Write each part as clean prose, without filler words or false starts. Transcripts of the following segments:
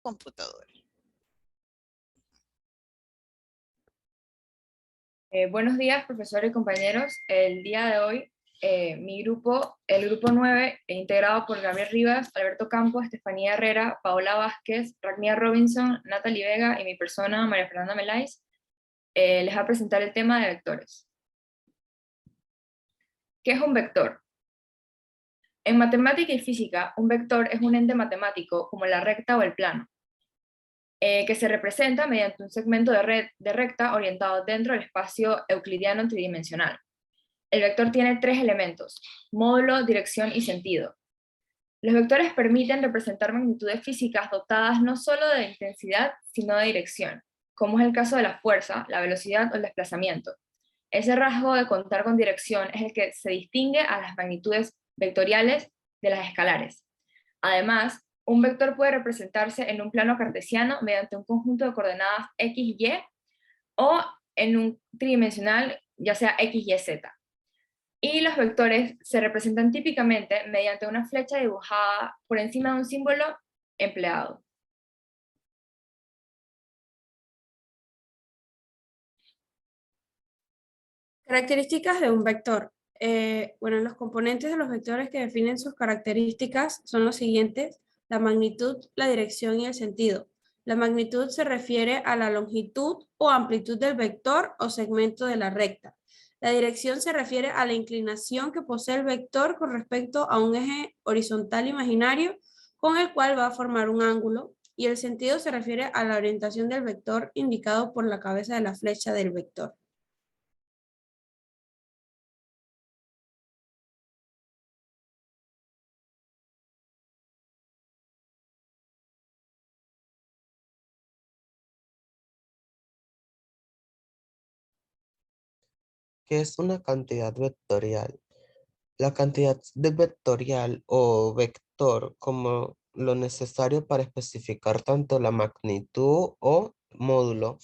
computadora. Buenos días, profesores y compañeros. El día de hoy, mi grupo, el grupo 9, integrado por Gabriel Rivas, Alberto Campos, Estefanía Herrera, Paola Vázquez, Ragnia Robinson, Natalie Vega y mi persona, María Fernanda Meláis, les va a presentar el tema de vectores. ¿Qué es un vector? En matemática y física, un vector es un ente matemático, como la recta o el plano, que se representa mediante un segmento de recta orientado dentro del espacio euclidiano tridimensional. El vector tiene tres elementos: módulo, dirección y sentido. Los vectores permiten representar magnitudes físicas dotadas no solo de intensidad, sino de dirección, como es el caso de la fuerza, la velocidad o el desplazamiento. Ese rasgo de contar con dirección es el que se distingue a las magnitudes vectoriales de las escalares. Además, un vector puede representarse en un plano cartesiano mediante un conjunto de coordenadas x, y, o en un tridimensional, ya sea x, y, z. Y los vectores se representan típicamente mediante una flecha dibujada por encima de un símbolo empleado. Características de un vector. Los componentes de los vectores que definen sus características son los siguientes: la magnitud, la dirección y el sentido. La magnitud se refiere a la longitud o amplitud del vector o segmento de la recta. La dirección se refiere a la inclinación que posee el vector con respecto a un eje horizontal imaginario con el cual va a formar un ángulo, y el sentido se refiere a la orientación del vector indicado por la cabeza de la flecha del vector. ¿Qué es una cantidad vectorial? La cantidad de vectorial o vector como lo necesario para especificar tanto la magnitud o módulo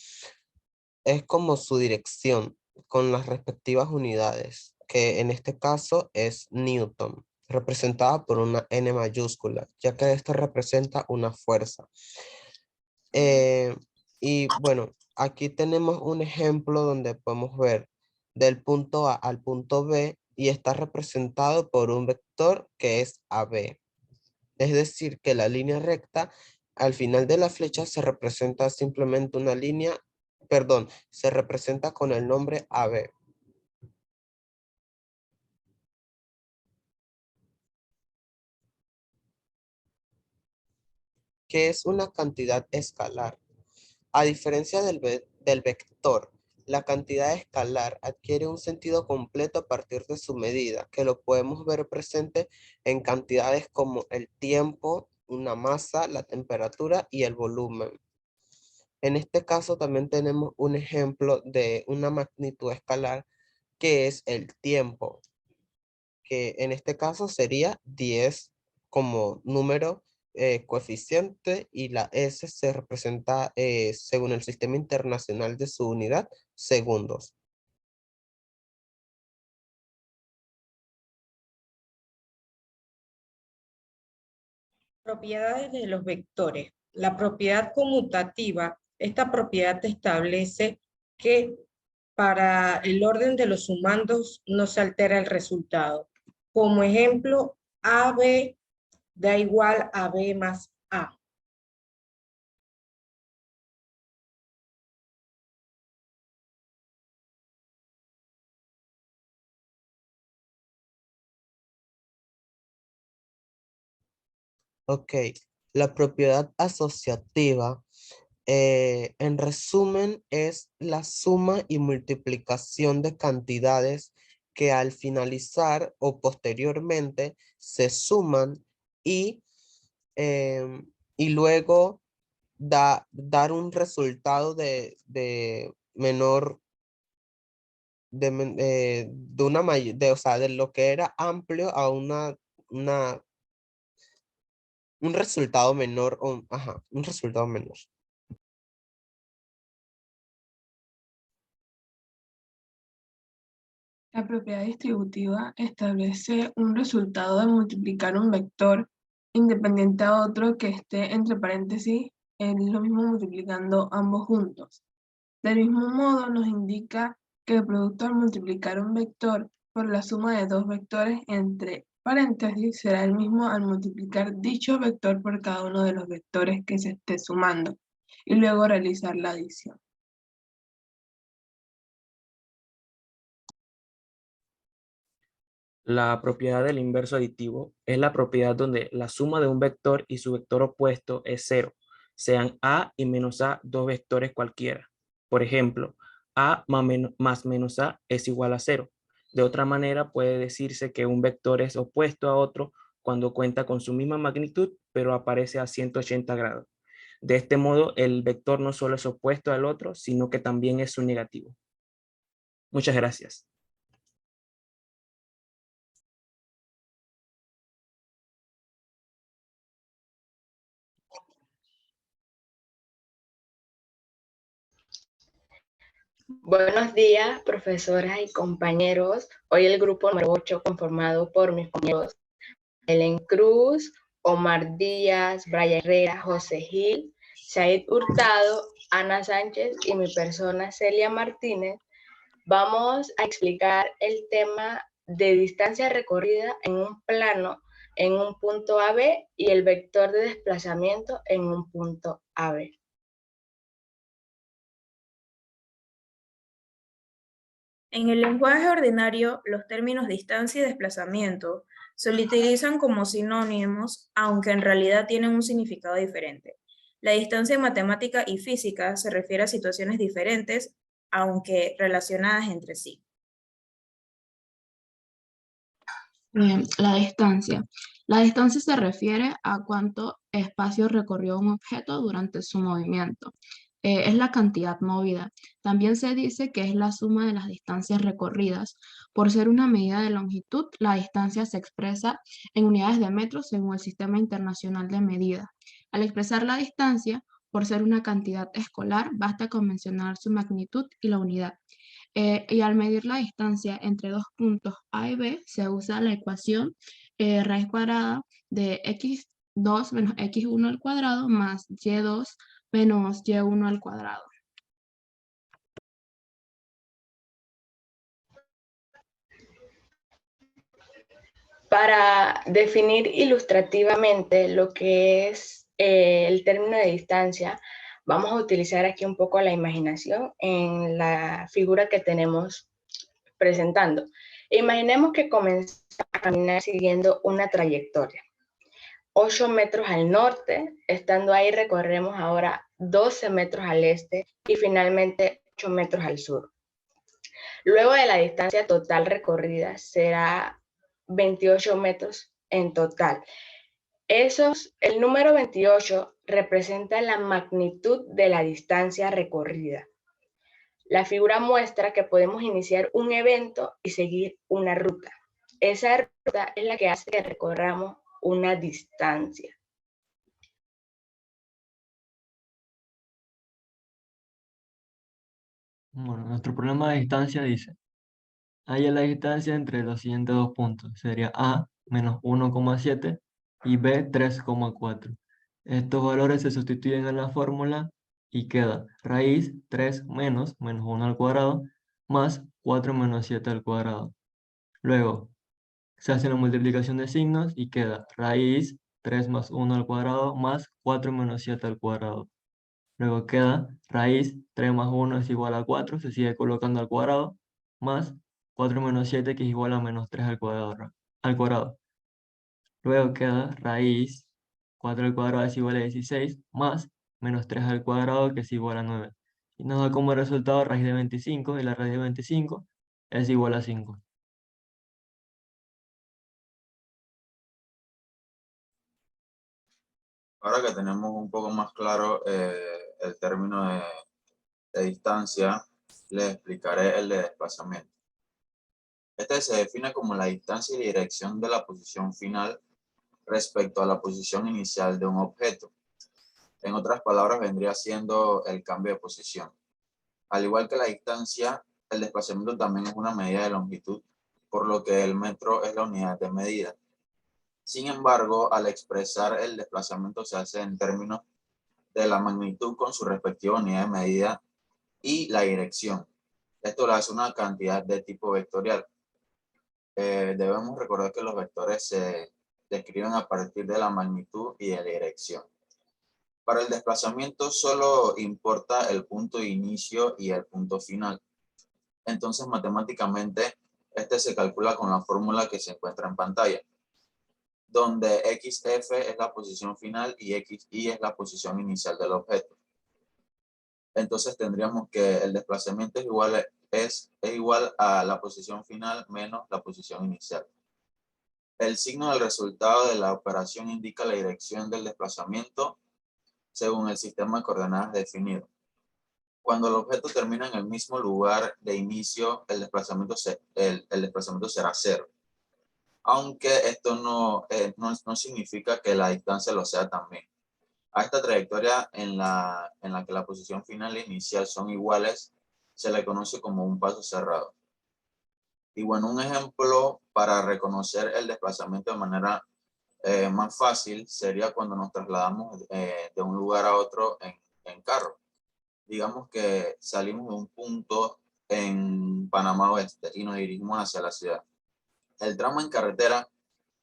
es como su dirección con las respectivas unidades, que en este caso es Newton, representada por una N mayúscula, ya que esto representa una fuerza. Y bueno, aquí tenemos un ejemplo donde podemos ver del punto A al punto B y está representado por un vector que es AB. Es decir, que la línea recta al final de la flecha se representa simplemente una línea, perdón, se representa con el nombre AB. ¿Qué es una cantidad escalar? A diferencia del vector, la cantidad escalar adquiere un sentido completo a partir de su medida, que lo podemos ver presente en cantidades como el tiempo, una masa, la temperatura y el volumen. En este caso también tenemos un ejemplo de una magnitud escalar que es el tiempo, que en este caso sería 10 como número coeficiente, y la S se representa según el sistema internacional de su unidad, segundos. Propiedades de los vectores. La propiedad conmutativa, esta propiedad establece que para el orden de los sumandos no se altera el resultado. Como ejemplo, AB da igual a B más A. Ok, la propiedad asociativa, en resumen, es la suma y multiplicación de cantidades que al finalizar o posteriormente se suman y, y luego dar un resultado de menor, de una mayor, o sea, de lo que era amplio a un resultado menor, un resultado menor. La propiedad distributiva establece un resultado de multiplicar un vector independiente a otro que esté entre paréntesis es lo mismo multiplicando ambos juntos. Del mismo modo, nos indica que el producto al multiplicar un vector por la suma de dos vectores entre paréntesis será el mismo al multiplicar dicho vector por cada uno de los vectores que se esté sumando y luego realizar la adición. La propiedad del inverso aditivo es la propiedad donde la suma de un vector y su vector opuesto es cero, sean a y menos a dos vectores cualquiera. Por ejemplo, a más menos a es igual a cero. De otra manera, puede decirse que un vector es opuesto a otro cuando cuenta con su misma magnitud, pero aparece a 180 grados. De este modo, el vector no solo es opuesto al otro, sino que también es su negativo. Muchas gracias. Buenos días, profesoras y compañeros. Hoy el grupo número 8, conformado por mis compañeros Helen Cruz, Omar Díaz, Brian Herrera, José Gil, Said Hurtado, Ana Sánchez y mi persona Celia Martínez, vamos a explicar el tema de distancia recorrida en un plano en un punto AB y el vector de desplazamiento en un punto AB. En el lenguaje ordinario, los términos distancia y desplazamiento se utilizan como sinónimos, aunque en realidad tienen un significado diferente. La distancia en matemática y física se refiere a situaciones diferentes, aunque relacionadas entre sí. La distancia. La distancia se refiere a cuánto espacio recorrió un objeto durante su movimiento. Es la cantidad movida. También se dice que es la suma de las distancias recorridas. Por ser una medida de longitud, la distancia se expresa en unidades de metros según el Sistema Internacional de Medida. Al expresar la distancia, por ser una cantidad escolar, basta con mencionar su magnitud y la unidad. Y al medir la distancia entre dos puntos A y B, se usa la ecuación raíz cuadrada de x2 menos x1 al cuadrado más y2 menos y1 al cuadrado. Para definir ilustrativamente lo que es el término de distancia, vamos a utilizar aquí un poco la imaginación en la figura que tenemos presentando. Imaginemos que comenzamos a caminar siguiendo una trayectoria. 8 metros al norte, estando ahí recorremos ahora 12 metros al este y finalmente 8 metros al sur. Luego de la distancia total recorrida será 28 metros en total. El número 28 representa la magnitud de la distancia recorrida. La figura muestra que podemos iniciar un evento y seguir una ruta. Esa ruta es la que hace que recorramos una distancia. Bueno, nuestro problema de distancia dice, halla la distancia entre los siguientes dos puntos. Sería A menos 1,7 y B 3,4. Estos valores se sustituyen en la fórmula y queda raíz 3 menos 1 al cuadrado más 4 menos 7 al cuadrado. Luego se hace la multiplicación de signos y queda raíz 3 más 1 al cuadrado más 4 menos 7 al cuadrado. Luego queda raíz 3 más 1 es igual a 4, se sigue colocando al cuadrado, más 4 menos 7 que es igual a menos 3 al cuadrado. Luego queda raíz 4 al cuadrado es igual a 16, más menos 3 al cuadrado que es igual a 9. Y nos da como resultado raíz de 25, y la raíz de 25 es igual a 5. Ahora que tenemos un poco más claro el término de distancia, les explicaré el de desplazamiento. Este se define como la distancia y dirección de la posición final respecto a la posición inicial de un objeto. En otras palabras, vendría siendo el cambio de posición. Al igual que la distancia, el desplazamiento también es una medida de longitud, por lo que el metro es la unidad de medida. Sin embargo, al expresar el desplazamiento se hace en términos de la magnitud con su respectiva unidad de medida y la dirección. Esto lo hace una cantidad de tipo vectorial. Debemos recordar que los vectores se describen a partir de la magnitud y de la dirección. Para el desplazamiento solo importa el punto de inicio y el punto final. Entonces, matemáticamente, este se calcula con la fórmula que se encuentra en pantalla, donde XF es la posición final y XY es la posición inicial del objeto. Entonces tendríamos que el desplazamiento es igual a la posición final menos la posición inicial. El signo del resultado de la operación indica la dirección del desplazamiento según el sistema de coordenadas definido. Cuando el objeto termina en el mismo lugar de inicio, el desplazamiento será 0. Aunque esto no significa que la distancia lo sea también. A esta trayectoria en la que la posición final e inicial son iguales, se le conoce como un paso cerrado. Y bueno, un ejemplo para reconocer el desplazamiento de manera más fácil sería cuando nos trasladamos de un lugar a otro en carro. Digamos que salimos de un punto en Panamá Oeste y nos dirigimos hacia la ciudad. El tramo en carretera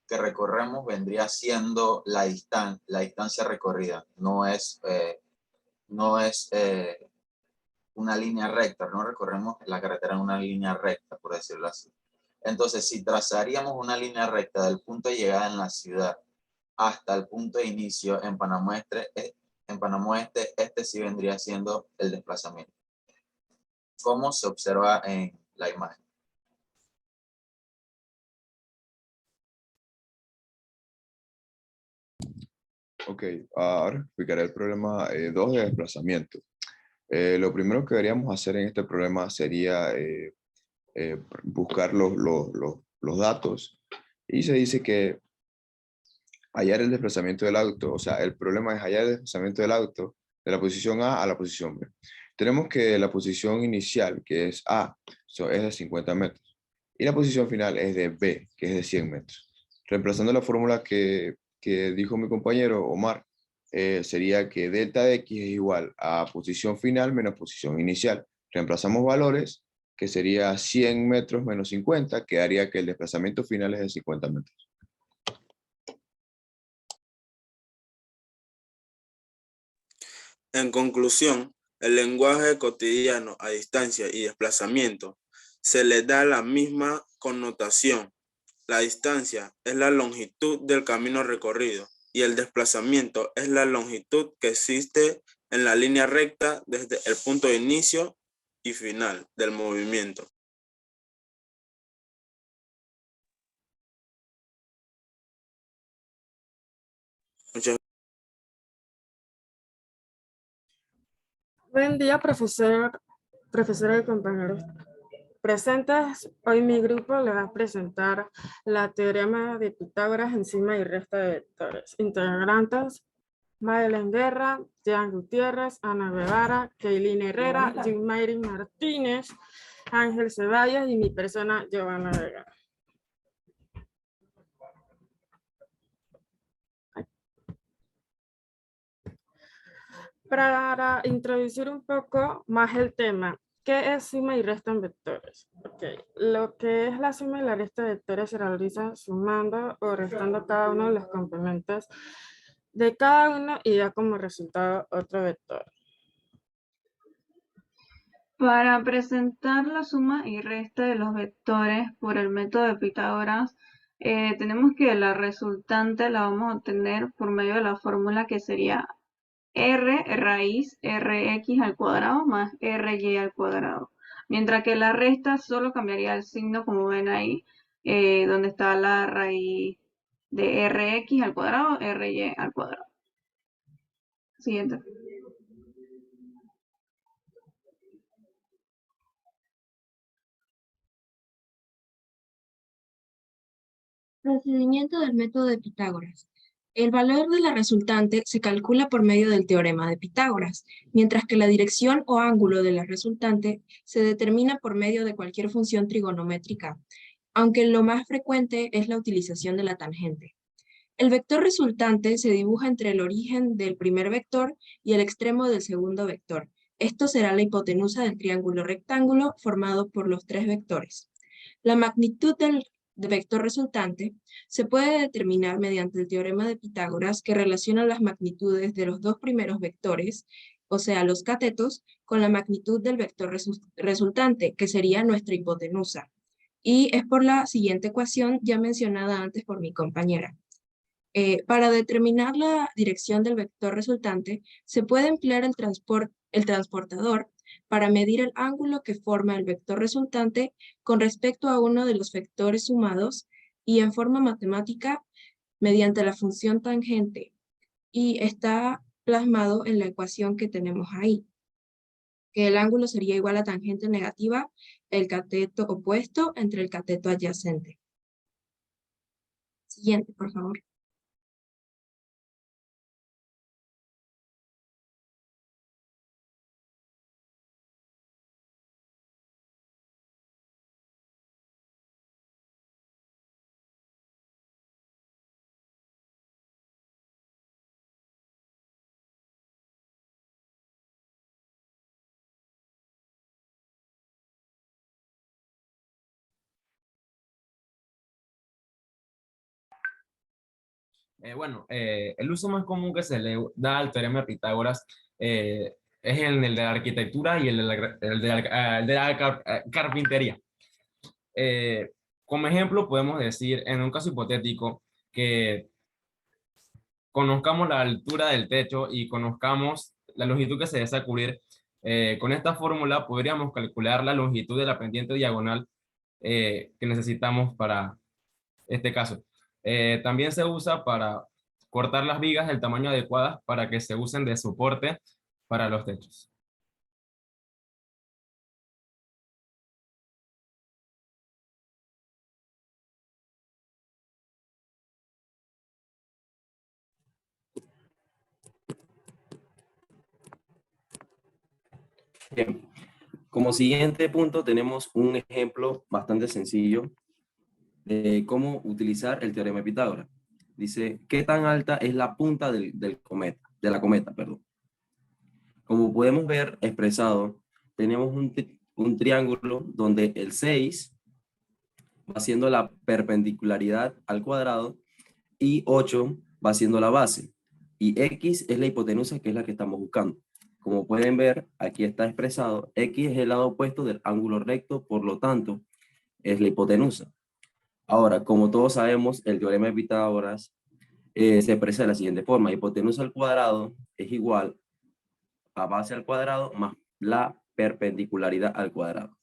que recorremos vendría siendo la distancia recorrida. No es una línea recta, no recorremos la carretera en una línea recta, por decirlo así. Entonces, si trazaríamos una línea recta del punto de llegada en la ciudad hasta el punto de inicio en Panamá Oeste, este sí vendría siendo el desplazamiento, como se observa en la imagen. Ok, ahora explicaré el problema 2 de desplazamiento. Lo primero que deberíamos hacer en este problema sería buscar los datos, y se dice que hallar el desplazamiento del auto, o sea, el problema es hallar el desplazamiento del auto de la posición A a la posición B. Tenemos que la posición inicial, que es A, es de 50 metros, y la posición final es de B, que es de 100 metros. Reemplazando la fórmula que dijo mi compañero Omar, sería que delta de X es igual a posición final menos posición inicial. Reemplazamos valores, que sería 100 metros menos 50, que haría que el desplazamiento final es de 50 metros. En conclusión, el lenguaje cotidiano a distancia y desplazamiento se le da la misma connotación. La distancia es la longitud del camino recorrido y el desplazamiento es la longitud que existe en la línea recta desde el punto de inicio y final del movimiento. Muchas Buen día, profesora y compañeros presentes. Hoy mi grupo le va a presentar la teorema de Pitágoras en suma y resta de vectores. Integrantes: Madeleine Guerra, Jean Gutiérrez, Ana Guevara, Keilin Herrera, Jim Mayrin Martínez, Ángel Ceballos y mi persona, Giovanna Vega. Para introducir un poco más el tema, ¿qué es suma y resta en vectores? Okay. Lo que es la suma y la resta de vectores se realiza sumando o restando cada uno de los componentes de cada uno y da como resultado otro vector. Para presentar la suma y resta de los vectores por el método de Pitágoras, tenemos que la resultante la vamos a obtener por medio de la fórmula que sería r raíz rx al cuadrado más ry al cuadrado. Mientras que la resta solo cambiaría el signo, como ven ahí, donde está la raíz de rx al cuadrado, ry al cuadrado. Siguiente. Procedimiento del método de Pitágoras. El valor de la resultante se calcula por medio del teorema de Pitágoras, mientras que la dirección o ángulo de la resultante se determina por medio de cualquier función trigonométrica, aunque lo más frecuente es la utilización de la tangente. El vector resultante se dibuja entre el origen del primer vector y el extremo del segundo vector. Esto será la hipotenusa del triángulo rectángulo formado por los tres vectores. La magnitud del vector resultante se puede determinar mediante el teorema de Pitágoras que relaciona las magnitudes de los dos primeros vectores, o sea, los catetos, con la magnitud del vector resultante, que sería nuestra hipotenusa. Y es por la siguiente ecuación ya mencionada antes por mi compañera. Para determinar la dirección del vector resultante, se puede emplear el transportador para medir el ángulo que forma el vector resultante con respecto a uno de los vectores sumados y en forma matemática mediante la función tangente. Y está plasmado en la ecuación que tenemos ahí, que el ángulo sería igual a tangente negativa, el cateto opuesto entre el cateto adyacente. Siguiente, por favor. El uso más común que se le da al teorema de Pitágoras es el de la arquitectura y el de la carpintería. Como ejemplo, podemos decir, en un caso hipotético, que conozcamos la altura del techo y conozcamos la longitud que se desea cubrir. Con esta fórmula podríamos calcular la longitud de la pendiente diagonal que necesitamos para este caso. También se usa para cortar las vigas del tamaño adecuado para que se usen de soporte para los techos. Bien. Como siguiente punto tenemos un ejemplo bastante sencillo de cómo utilizar el teorema de Pitágoras. Dice, ¿qué tan alta es la punta de la cometa? Como podemos ver expresado, tenemos un triángulo donde el 6 va siendo la perpendicularidad al cuadrado y 8 va siendo la base. Y X es la hipotenusa, que es la que estamos buscando. Como pueden ver, aquí está expresado, X es el lado opuesto del ángulo recto, por lo tanto, es la hipotenusa. Ahora, como todos sabemos, el teorema de Pitágoras se expresa de la siguiente forma. Hipotenusa al cuadrado es igual a base al cuadrado más la perpendicularidad al cuadrado.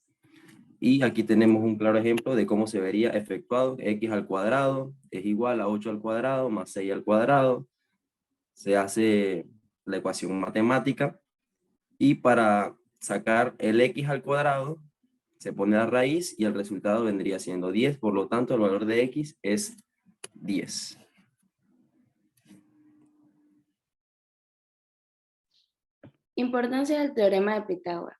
Y aquí tenemos un claro ejemplo de cómo se vería efectuado. X al cuadrado es igual a 8 al cuadrado más 6 al cuadrado. Se hace la ecuación matemática. Y para sacar el X al cuadrado, se pone la raíz y el resultado vendría siendo 10. Por lo tanto, el valor de X es 10. Importancia del teorema de Pitágoras.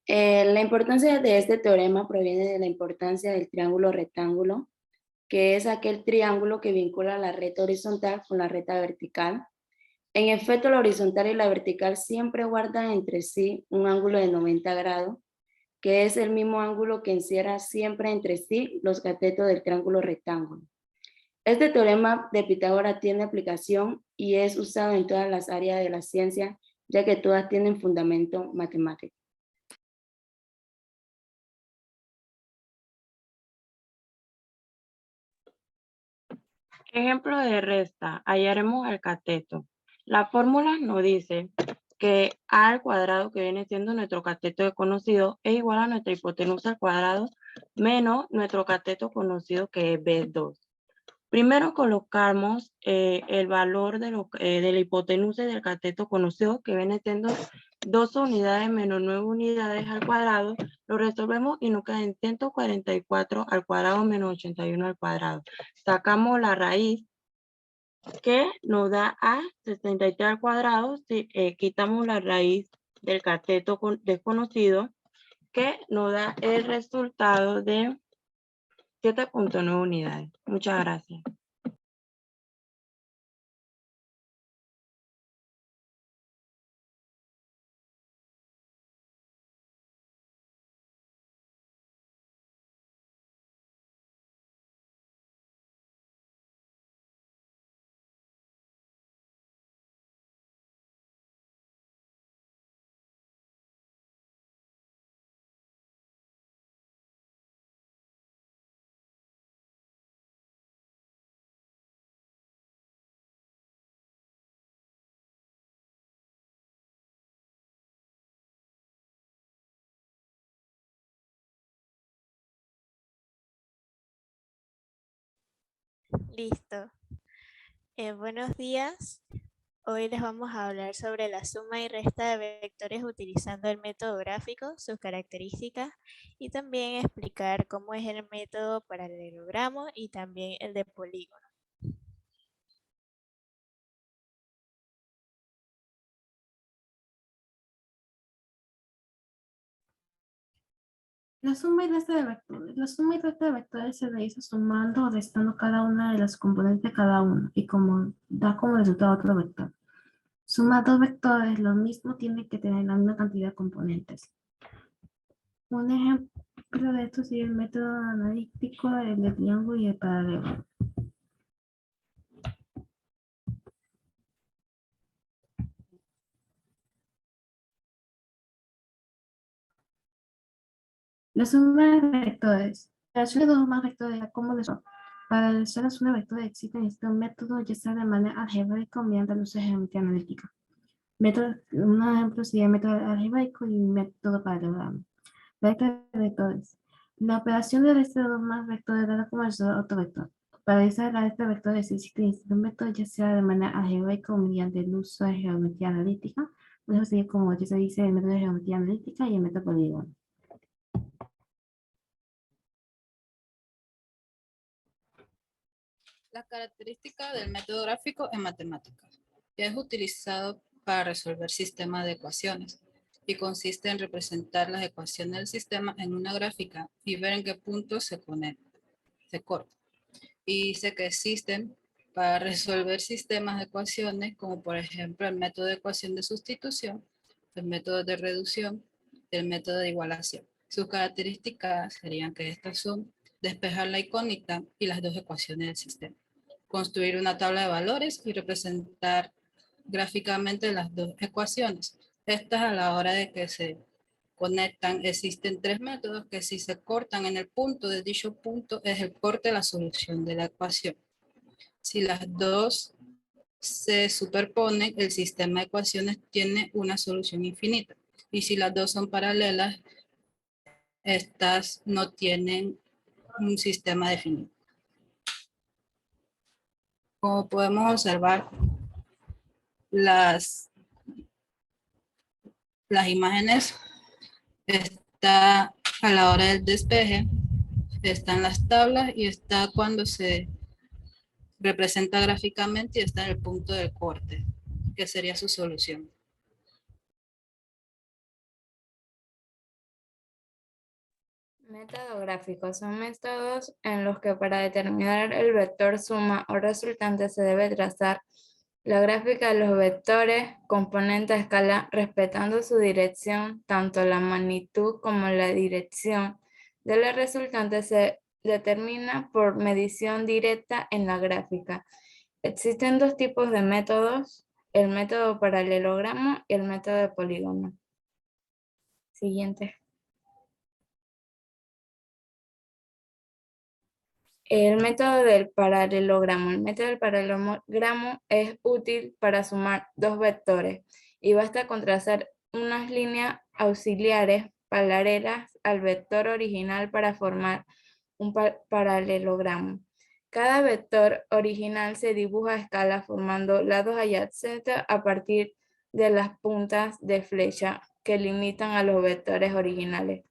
La importancia de este teorema proviene de la importancia del triángulo rectángulo, que es aquel triángulo que vincula la recta horizontal con la recta vertical. En efecto, la horizontal y la vertical siempre guardan entre sí un ángulo de 90 grados, que es el mismo ángulo que encierra siempre entre sí los catetos del triángulo rectángulo. Este teorema de Pitágoras tiene aplicación y es usado en todas las áreas de la ciencia, ya que todas tienen fundamento matemático. Ejemplo de resta, hallaremos el cateto. La fórmula nos dice que a al cuadrado, que viene siendo nuestro cateto desconocido, es igual a nuestra hipotenusa al cuadrado menos nuestro cateto conocido, que es B2. Primero colocamos el valor de la hipotenusa y del cateto conocido, que viene siendo 2 unidades menos 9 unidades al cuadrado. Lo resolvemos y nos queda en 144 al cuadrado menos 81 al cuadrado. Sacamos la raíz, que nos da a 63 al cuadrado. Si quitamos la raíz del cateto desconocido, que nos da el resultado de 7.9 unidades. Muchas gracias. Listo. Buenos días. Hoy les vamos a hablar sobre la suma y resta de vectores utilizando el método gráfico, sus características y también explicar cómo es el método paralelogramo y también el de polígono. La suma y resta de vectores. La suma y resta de vectores se realiza sumando o restando cada una de las componentes de cada uno y da como resultado otro vector. Sumar dos vectores, lo mismo, tiene que tener la misma cantidad de componentes. Un ejemplo de esto sería el método analítico, el de triángulo y el paralelo. La suma de vectores. La suma de dos más vectores, ¿cómo les va? Para realizar la suma de vectores existe un método, ya sea de manera algebraica o mediante el uso de geometría analítica. Un ejemplo sería el método algebraico y un método paralelogramo. Vector de vectores. La operación de resta de dos más vectores da como resultado otro vector. Para realizar la resta de vectores existe un método, ya sea de manera algebraica o mediante el uso de geometría analítica. Por eso sería como ya se dice el método de geometría analítica y el método polígono. La característica del método gráfico en matemáticas, que es utilizado para resolver sistemas de ecuaciones y consiste en representar las ecuaciones del sistema en una gráfica y ver en qué puntos se corta. Y dice que existen para resolver sistemas de ecuaciones como por ejemplo el método de ecuación de sustitución, el método de reducción, el método de igualación. Sus características serían que estas son despejar la incógnita y las dos ecuaciones del sistema, construir una tabla de valores y representar gráficamente las dos ecuaciones. Estas a la hora de que se conectan, existen tres métodos que si se cortan en el punto de dicho punto es el corte de la solución de la ecuación. Si las dos se superponen, el sistema de ecuaciones tiene una solución infinita. Y si las dos son paralelas, estas no tienen un sistema definido. Como podemos observar, las imágenes está a la hora del despeje, están las tablas y está cuando se representa gráficamente y está en el punto del corte, que sería su solución. Método gráfico son métodos en los que para determinar el vector suma o resultante se debe trazar la gráfica de los vectores, componente a escala, respetando su dirección, tanto la magnitud como la dirección de la resultante se determina por medición directa en la gráfica. Existen dos tipos de métodos, el método paralelogramo y el método de polígono. Siguiente. El método del paralelogramo. El método del paralelogramo es útil para sumar dos vectores y basta con trazar unas líneas auxiliares paralelas al vector original para formar un paralelogramo. Cada vector original se dibuja a escala formando lados adyacentes a partir de las puntas de flecha que limitan a los vectores originales,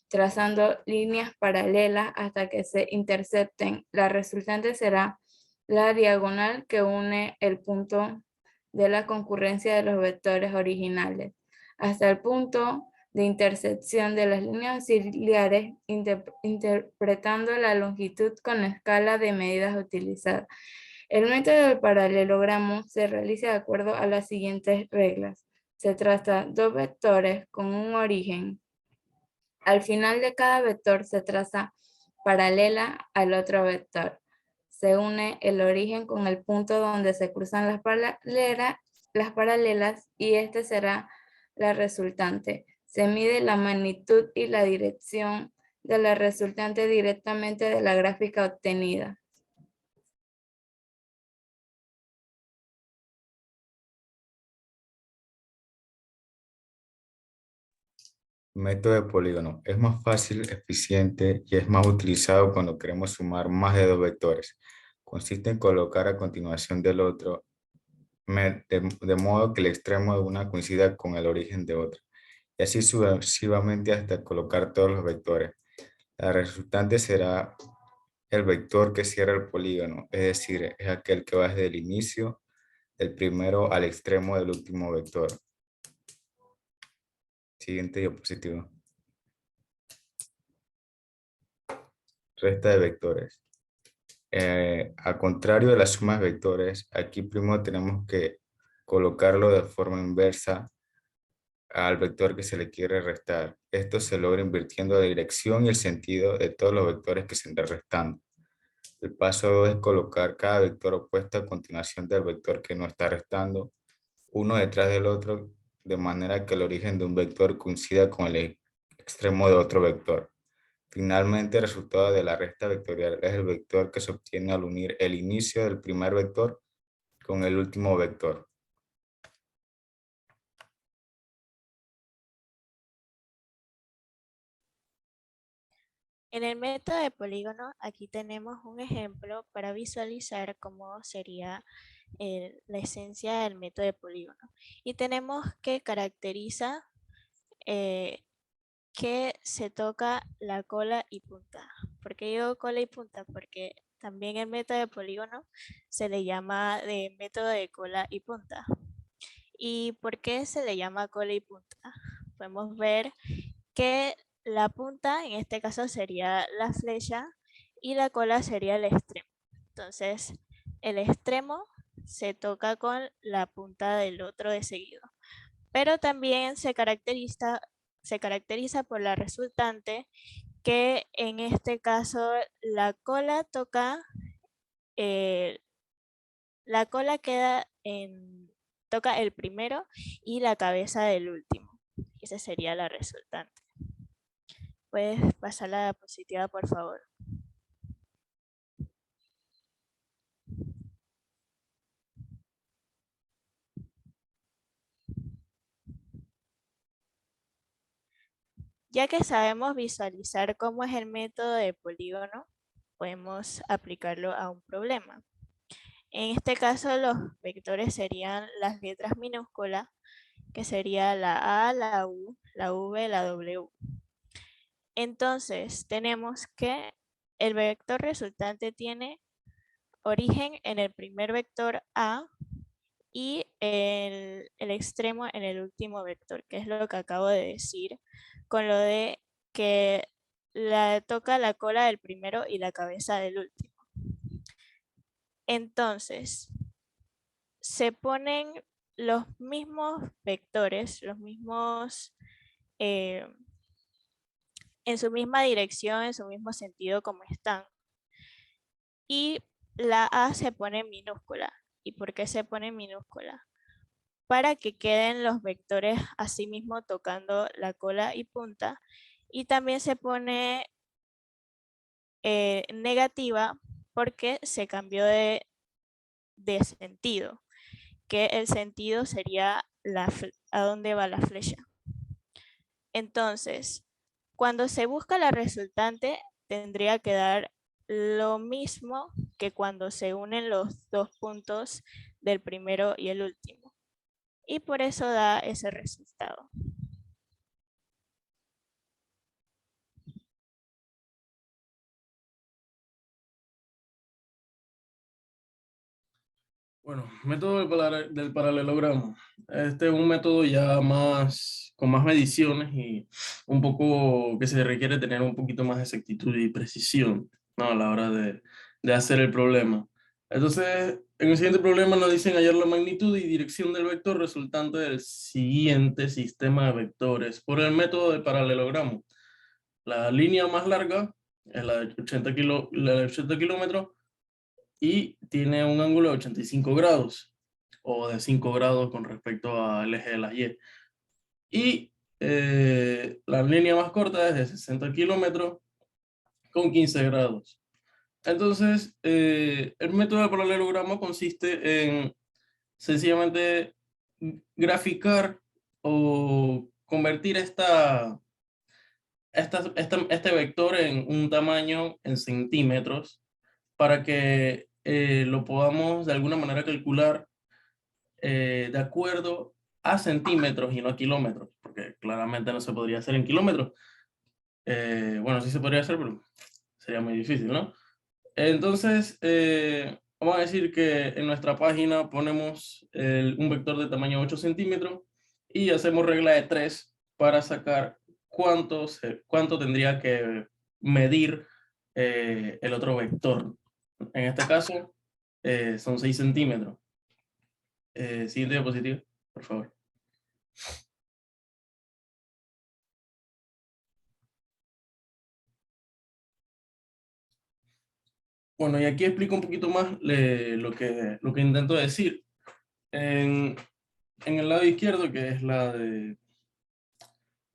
trazando líneas paralelas hasta que se intercepten. La resultante será la diagonal que une el punto de la concurrencia de los vectores originales hasta el punto de intersección de las líneas auxiliares, interpretando la longitud con la escala de medidas utilizada. El método del paralelogramo se realiza de acuerdo a las siguientes reglas. Se traza dos vectores con un origen. Al final de cada vector se traza paralela al otro vector. Se une el origen con el punto donde se cruzan las paralelas y este será la resultante. Se mide la magnitud y la dirección de la resultante directamente de la gráfica obtenida. Método de polígono. Es más fácil, eficiente y es más utilizado cuando queremos sumar más de dos vectores. consiste en colocar a continuación del otro, de modo que el extremo de una coincida con el origen de otra, y así sucesivamente hasta colocar todos los vectores. La resultante será el vector que cierra el polígono, es decir, es aquel que va desde el inicio del primero al extremo del último vector. Siguiente diapositiva. Resta de vectores. Al contrario de las sumas de vectores, aquí primero tenemos que colocarlo de forma inversa al vector que se le quiere restar. Esto se logra invirtiendo la dirección y el sentido de todos los vectores que se están restando. El paso 2 es colocar cada vector opuesto a continuación del vector que no está restando, uno detrás del otro, de manera que el origen de un vector coincida con el extremo de otro vector. Finalmente, el resultado de la resta vectorial es el vector que se obtiene al unir el inicio del primer vector con el último vector. En el método de polígono, aquí tenemos un ejemplo para visualizar cómo sería la esencia del método de polígono. Y tenemos que caracteriza que se toca la cola y punta. ¿Por qué digo cola y punta? Porque también el método de polígono se le llama de método de cola y punta. ¿Y por qué se le llama cola y punta? Podemos ver que la punta en este caso sería la flecha y la cola sería el extremo. Entonces, el extremo se toca con la punta del otro de seguido. Pero también se caracteriza por la resultante, que en este caso la cola toca, la cola toca el primero y la cabeza del último. Esa sería la resultante. Puedes pasar la diapositiva, por favor. Ya que sabemos visualizar cómo es el método de polígono, podemos aplicarlo a un problema. En este caso, los vectores serían las letras minúsculas, que sería la A, la U, la V, la W. Entonces, tenemos que el vector resultante tiene origen en el primer vector A y el extremo en el último vector, que es lo que acabo de decir con lo de que toca la cola del primero y la cabeza del último. Entonces, se ponen los mismos vectores, los mismos en su misma dirección, en su mismo sentido como están. Y la A se pone en minúscula. ¿Y por qué se pone en minúscula? Para que queden los vectores así mismo tocando la cola y punta. Y también se pone negativa porque se cambió de sentido, que el sentido sería a dónde va la flecha. Entonces, cuando se busca la resultante, tendría que dar lo mismo que cuando se unen los dos puntos del primero y el último. Y por eso da ese resultado. Bueno, método del paralelogramo. Este es un método ya con más mediciones y un poco que se requiere tener un poquito más de exactitud y precisión, ¿no? A la hora de hacer el problema. Entonces, en el siguiente problema nos dicen hallar la magnitud y dirección del vector resultante del siguiente sistema de vectores por el método del paralelogramo. La línea más larga es la de 80 kilómetros y tiene un ángulo de 85 grados o de 5 grados con respecto al eje de la Y. Y la línea más corta es de 60 kilómetros con 15 grados. Entonces, el método de paralelogramo consiste en sencillamente graficar o convertir este vector en un tamaño en centímetros para que lo podamos de alguna manera calcular de acuerdo a centímetros y no a kilómetros, porque claramente no se podría hacer en kilómetros. Bueno, sí se podría hacer, pero sería muy difícil, ¿no? Entonces, vamos a decir que en nuestra página ponemos un vector de tamaño 8 centímetros y hacemos regla de 3 para sacar cuánto tendría que medir el otro vector. En este caso, son 6 centímetros. Siguiente diapositiva, por favor. Bueno, y aquí explico un poquito más lo que intento decir. En el lado izquierdo, que es la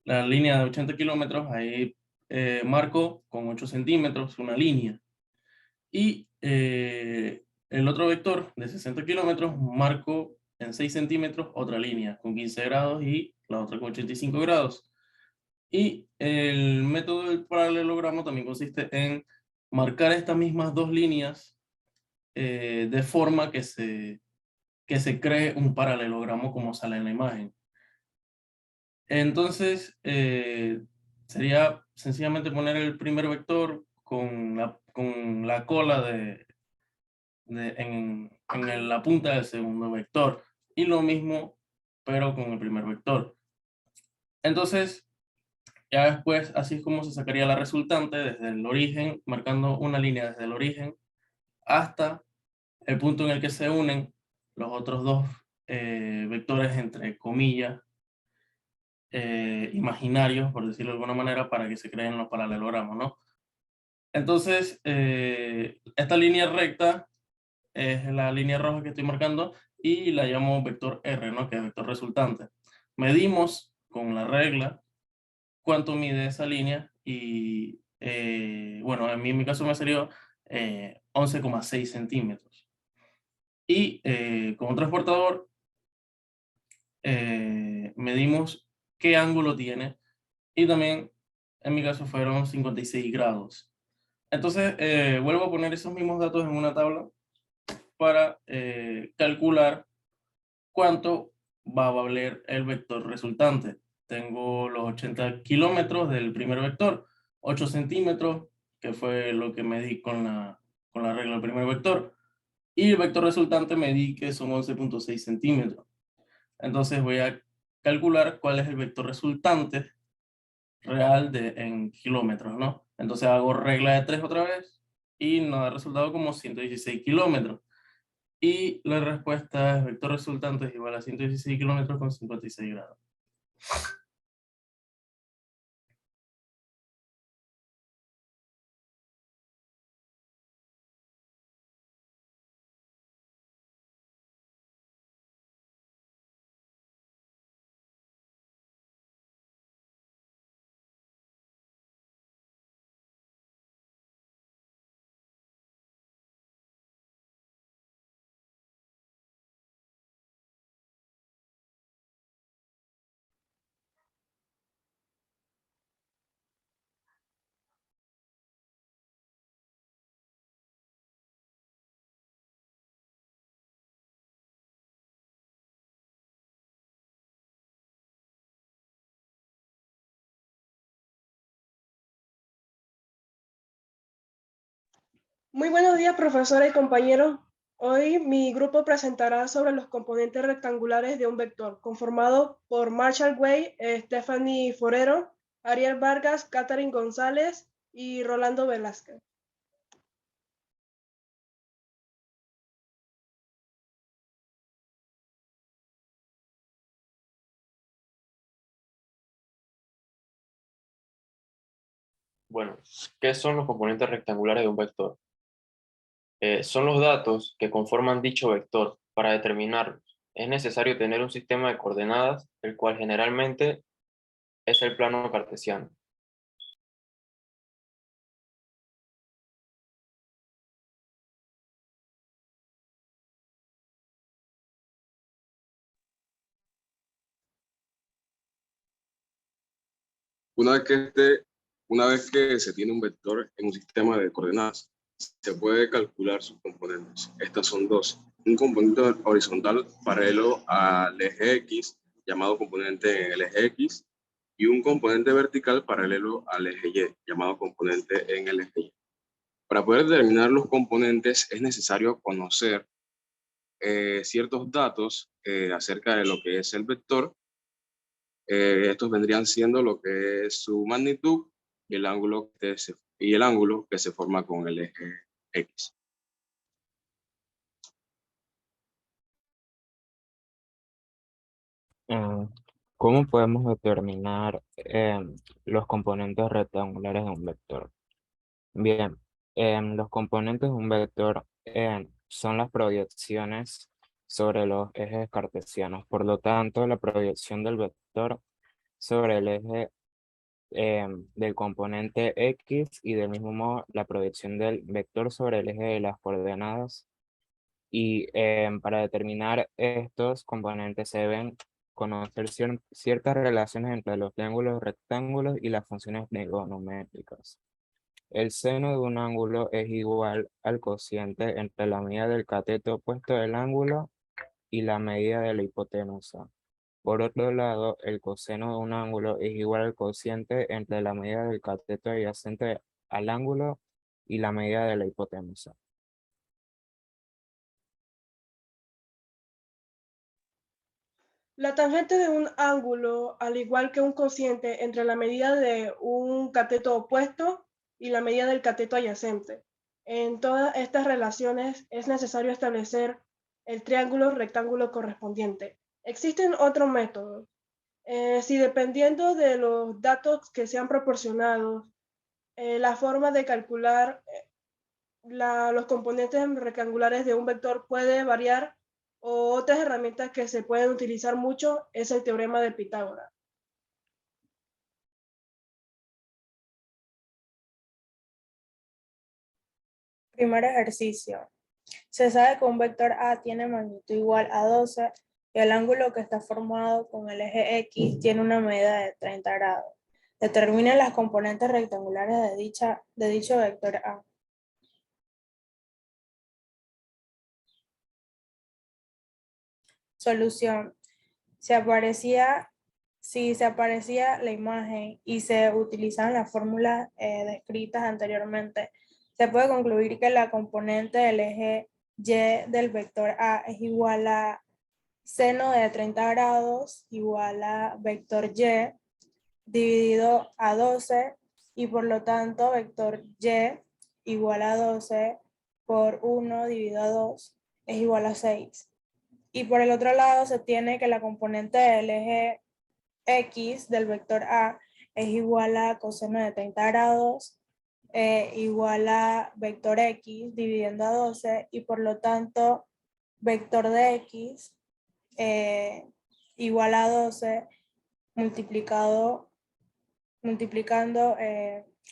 línea de 80 kilómetros, ahí marco con 8 centímetros una línea. Y el otro vector de 60 kilómetros marco en 6 centímetros otra línea con 15 grados y la otra con 85 grados. Y el método del paralelogramo también consiste en marcar estas mismas dos líneas de forma que se cree un paralelogramo como sale en la imagen. Entonces, sería sencillamente poner el primer vector con la cola en la punta del segundo vector. Y lo mismo, pero con el primer vector. Entonces, ya después, así es como se sacaría la resultante desde el origen, marcando una línea desde el origen hasta el punto en el que se unen los otros dos vectores, entre comillas, imaginarios, por decirlo de alguna manera, para que se creen los paralelogramas, ¿no? Entonces, esta línea recta es la línea roja que estoy marcando y la llamo vector R, ¿no? Que es vector resultante. Medimos con la regla cuánto mide esa línea y, bueno, en mi caso me salió 11,6 centímetros. Y con un transportador medimos qué ángulo tiene y también en mi caso fueron 56 grados. Entonces vuelvo a poner esos mismos datos en una tabla para calcular cuánto va a valer el vector resultante. Tengo los 80 kilómetros del primer vector, 8 centímetros, que fue lo que medí con la regla del primer vector, y el vector resultante medí que son 11,6 centímetros. Entonces voy a calcular cuál es el vector resultante real en kilómetros, ¿no? Entonces hago regla de 3 otra vez y nos da resultado como 116 kilómetros. Y la respuesta es vector resultante es igual a 116 kilómetros con 56 grados. Muy buenos días, profesora y compañeros. Hoy mi grupo presentará sobre los componentes rectangulares de un vector, conformado por Marshall Way, Stephanie Forero, Ariel Vargas, Catherine González y Rolando Velázquez. Bueno, ¿qué son los componentes rectangulares de un vector? Son los datos que conforman dicho vector. Para determinarlos, es necesario tener un sistema de coordenadas, el cual generalmente es el plano cartesiano. Una vez que se tiene un vector en un sistema de coordenadas, se puede calcular sus componentes. Estas son dos. Un componente horizontal paralelo al eje X, llamado componente en el eje X, y un componente vertical paralelo al eje Y, llamado componente en el eje Y. Para poder determinar los componentes es necesario conocer ciertos datos acerca de lo que es el vector. Estos vendrían siendo lo que es su magnitud y el ángulo que se forma con el eje X. ¿Cómo podemos determinar los componentes rectangulares de un vector? Bien, los componentes de un vector son las proyecciones sobre los ejes cartesianos. Por lo tanto, la proyección del vector sobre el eje del componente X y del mismo modo la proyección del vector sobre el eje de las coordenadas. Y para determinar estos componentes se deben conocer ciertas relaciones entre los triángulos rectángulos y las funciones trigonométricas. El seno de un ángulo es igual al cociente entre la medida del cateto opuesto del ángulo y la medida de la hipotenusa. Por otro lado, el coseno de un ángulo es igual al cociente entre la medida del cateto adyacente al ángulo y la medida de la hipotenusa. La tangente de un ángulo, al igual que un cociente entre la medida de un cateto opuesto y la medida del cateto adyacente. En todas estas relaciones es necesario establecer el triángulo rectángulo correspondiente. Existen otros métodos. Si dependiendo de los datos que sean proporcionados, la forma de calcular los componentes rectangulares de un vector puede variar, o otras herramientas que se pueden utilizar mucho es el teorema de Pitágoras. Primer ejercicio. Se sabe que un vector A tiene magnitud igual a 12 y el ángulo que está formado con el eje X tiene una medida de 30 grados. Determine las componentes rectangulares de dicho vector A. Solución. Si se aparecía la imagen y se utilizaban las fórmulas descritas anteriormente, se puede concluir que la componente del eje Y del vector A es igual a seno de 30 grados igual a vector Y dividido a 12 y por lo tanto vector Y igual a 12 por 1 dividido a 2 es igual a 6. Y por el otro lado se tiene que la componente del eje X del vector A es igual a coseno de 30 grados igual a vector X dividiendo a 12 y por lo tanto vector de X igual a 12 multiplicando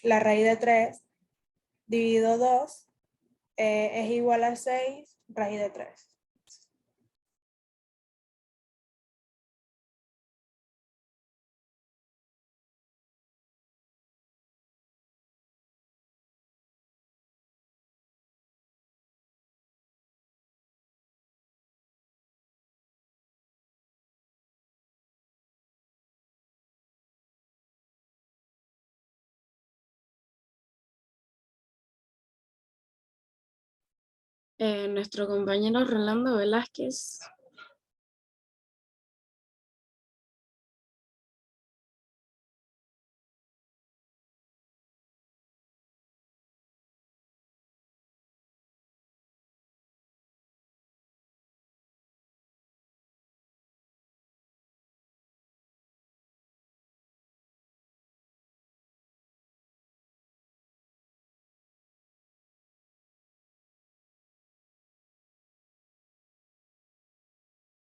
la raíz de 3 dividido 2 es igual a 6 raíz de 3. Nuestro compañero Rolando Velázquez.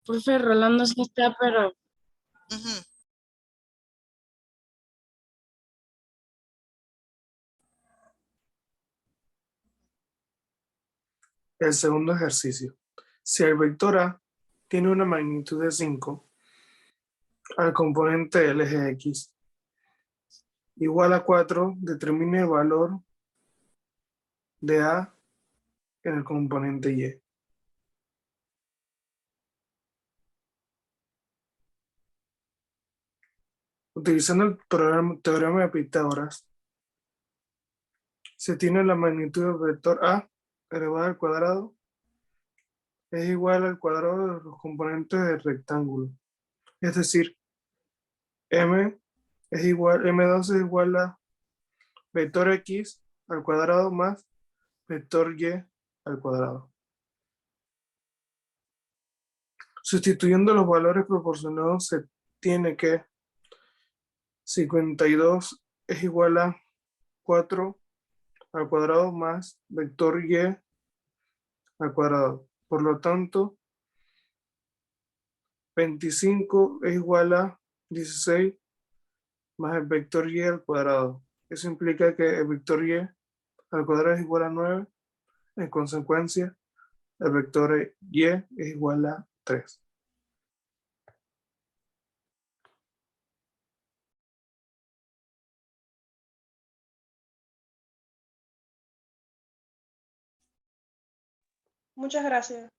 Profe, Rolando sí está, pero El segundo ejercicio. Si el vector A tiene una magnitud de 5, al componente del eje X igual a 4, determine el valor de A en el componente Y. Utilizando el teorema de Pitágoras, se tiene la magnitud del vector A elevado al cuadrado es igual al cuadrado de los componentes del rectángulo. Es decir, M2 es igual a vector X al cuadrado más vector Y al cuadrado. Sustituyendo los valores proporcionados, se tiene que 52 es igual a 4 al cuadrado más vector Y al cuadrado. Por lo tanto, 25 es igual a 16 más el vector Y al cuadrado. Eso implica que el vector Y al cuadrado es igual a 9. En consecuencia, el vector Y es igual a 3. Muchas gracias.